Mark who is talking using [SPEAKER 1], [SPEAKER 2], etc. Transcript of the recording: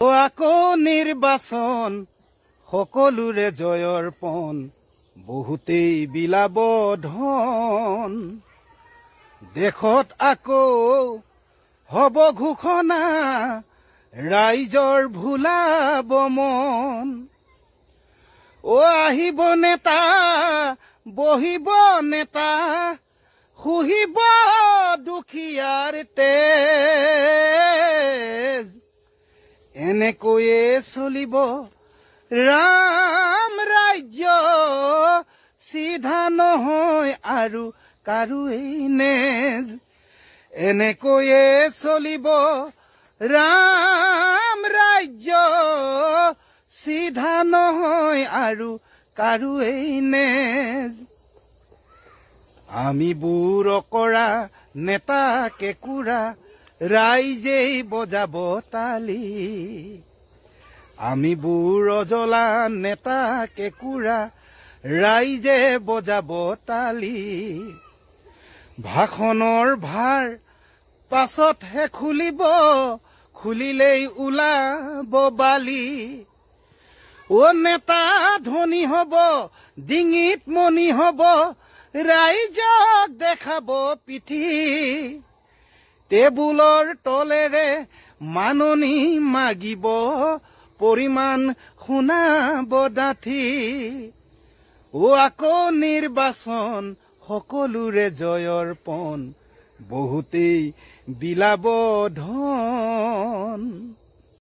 [SPEAKER 1] আকৌ নিৰ্বাচন সকলোৰে জয়ৰ পণ বহুতেই বিলাব ধন দেশত আকৌ হব ঘোষণা ৰাইজৰ ভুলাব মন আহিব নেতা বহিব নেতা শুহিব দুখীয়াৰ তেজ এনেকৈয়ে চলিব ৰাম ৰাজ্য চিধা নহয় আৰু কাৰোৱেই নেজ এনেকৈয়ে চলিব ৰাম ৰাজ্য চিধা নহয় আৰু কাৰোৱেই নেজ আমি বুৰ কৰা নেতা কেঁকুৰা ৰাইজেই বজাব তালি আমি বুৰ জ্বলা নেতা কেঁকুৰা ৰাইজে বজাব তালি ভাষণৰ ভাৰ পাছতহে খুলিলেই ওলাব বালি নেতা ধনী হব ডিঙিত মণি হব ৰাইজক দেখাব পিঠি টেবুলৰ তলেৰে মাননি মাগিব পৰিমাণ শুনাব ডাঠি আকৌ নিৰ্বাচন সকলোৰে জয়ৰ পণ বহুতেই বিলাব ধন